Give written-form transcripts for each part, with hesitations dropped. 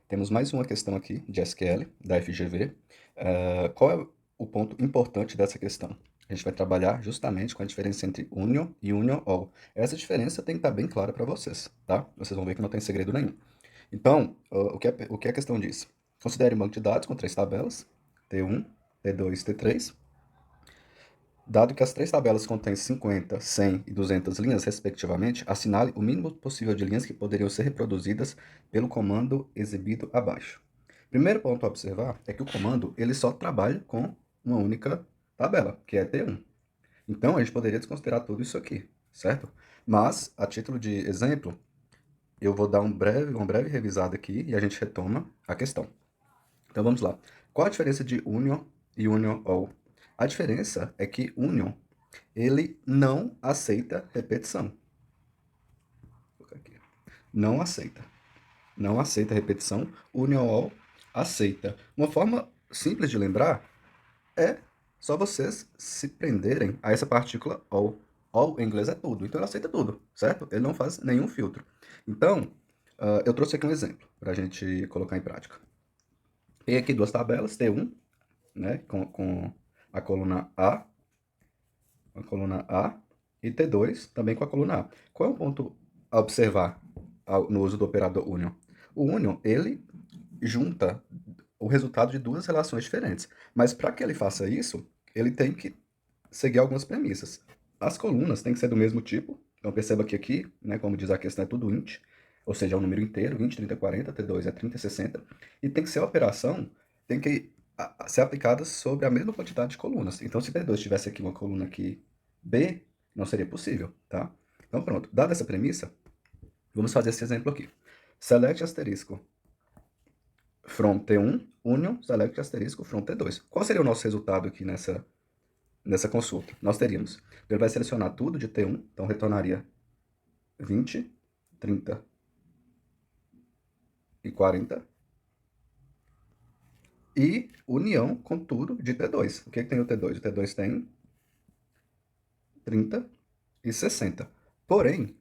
Temos mais uma questão aqui de SQL, da FGV. Qual é o ponto importante dessa questão? A gente vai trabalhar justamente com a diferença entre union e union all. Essa diferença tem que estar bem clara para vocês, tá? Vocês vão ver que não tem segredo nenhum. Então, o que a questão diz? Considere um banco de dados com três tabelas, T1, T2 e T3. Dado que as três tabelas contêm 50, 100 e 200 linhas, respectivamente, assinale o mínimo possível de linhas que poderiam ser reproduzidas pelo comando exibido abaixo. Primeiro ponto a observar é que o comando ele só trabalha com uma única tabela, que é T1. Então, a gente poderia desconsiderar tudo isso aqui, certo? Mas, a título de exemplo, eu vou dar uma breve revisada aqui e a gente retoma a questão. Então, vamos lá. Qual a diferença de union e union all? A diferença é que union ele não aceita repetição. Vou colocar aqui. Não aceita. Não aceita repetição. Union all aceita. Uma forma simples de lembrar é só vocês se prenderem a essa partícula all. All em inglês é tudo, então ele aceita tudo, certo? Ele não faz nenhum filtro. Então, eu trouxe aqui um exemplo para a gente colocar em prática. Tem aqui duas tabelas, T1, né, com a coluna A, e T2 também com a coluna A. Qual é o ponto a observar no uso do operador union? O union, ele junta o resultado de duas relações diferentes. Mas para que ele faça isso, ele tem que seguir algumas premissas. As colunas têm que ser do mesmo tipo. Então perceba que aqui, né, como diz a questão, é tudo int, ou seja, é um número inteiro, 20, 30, 40, T2 é 30, 60. E tem que ser a operação, tem que ser aplicada sobre a mesma quantidade de colunas. Então se T2 tivesse aqui uma coluna aqui B, não seria possível, tá? Então pronto, dada essa premissa, vamos fazer esse exemplo aqui. Select asterisco from T1, union, select asterisco from T2. Qual seria o nosso resultado aqui nessa consulta? Nós teríamos, ele vai selecionar tudo de T1, então retornaria 20, 30 e 40. E união com tudo de T2. O que tem o T2? O T2 tem 30 e 60. Porém,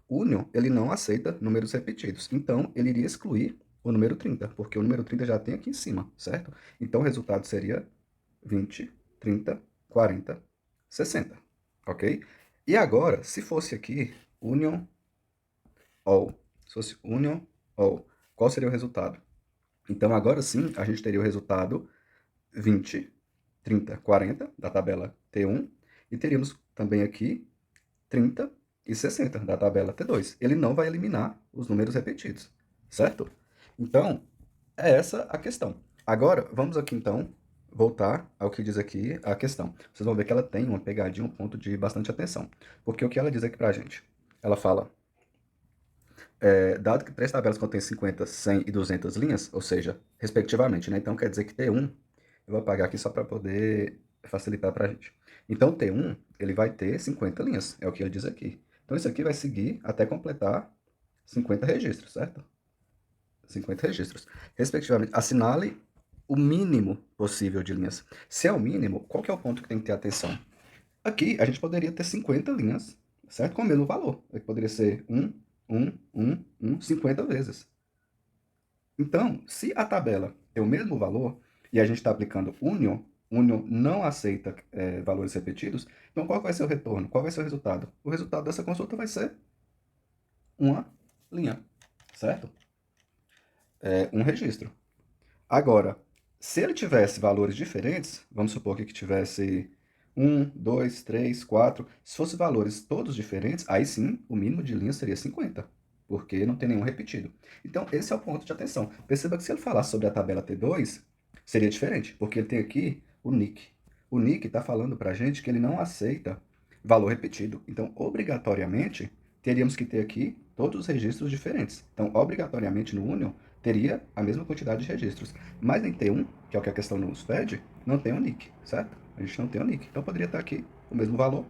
union, ele não aceita números repetidos. Então, ele iria excluir o número 30, porque o número 30 já tem aqui em cima, certo? Então, o resultado seria 20, 30, 40, 60, ok? E agora, se fosse aqui union all, se fosse union all, qual seria o resultado? Então, agora sim, a gente teria o resultado 20, 30, 40 da tabela T1 e teríamos também aqui 30 e 60 da tabela T2. Ele não vai eliminar os números repetidos, certo? Então, é essa a questão. Agora, vamos aqui então voltar ao que diz aqui a questão. Vocês vão ver que ela tem uma pegadinha, um ponto de bastante atenção. Porque o que ela diz aqui pra gente? Ela fala, dado que três tabelas contêm 50, 100 e 200 linhas, ou seja, respectivamente, né? Então quer dizer que T1, eu vou apagar aqui só para poder facilitar para a gente. Então T1, ele vai ter 50 linhas, é o que ele diz aqui. Então isso aqui vai seguir até completar 50 registros, certo? 50 registros. Respectivamente, assinale o mínimo possível de linhas. Se é o mínimo, qual que é o ponto que tem que ter atenção? Aqui, a gente poderia ter 50 linhas, certo? Com o mesmo valor. Aqui poderia ser 50 vezes. Então, se a tabela tem o mesmo valor e a gente está aplicando union, union não aceita valores repetidos, então qual vai ser o retorno? Qual vai ser o resultado? O resultado dessa consulta vai ser uma linha, certo? Um registro. Agora, se ele tivesse valores diferentes, vamos supor que tivesse 2, 3, 4, se fosse valores todos diferentes, aí sim o mínimo de linhas seria 50, porque não tem nenhum repetido. Então, esse é o ponto de atenção. Perceba que se ele falasse sobre a tabela T2, seria diferente, porque ele tem aqui o nick. O nick está falando para a gente que ele não aceita valor repetido. Então, obrigatoriamente, teríamos que ter aqui todos os registros diferentes. Então, obrigatoriamente no Union, teria a mesma quantidade de registros. Mas em T1, que é o que a questão nos pede, não tem o nick, certo? A gente não tem o nick. Então, poderia estar aqui o mesmo valor.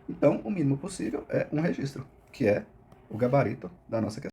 Então, o mínimo possível é um registro, que é o gabarito da nossa questão.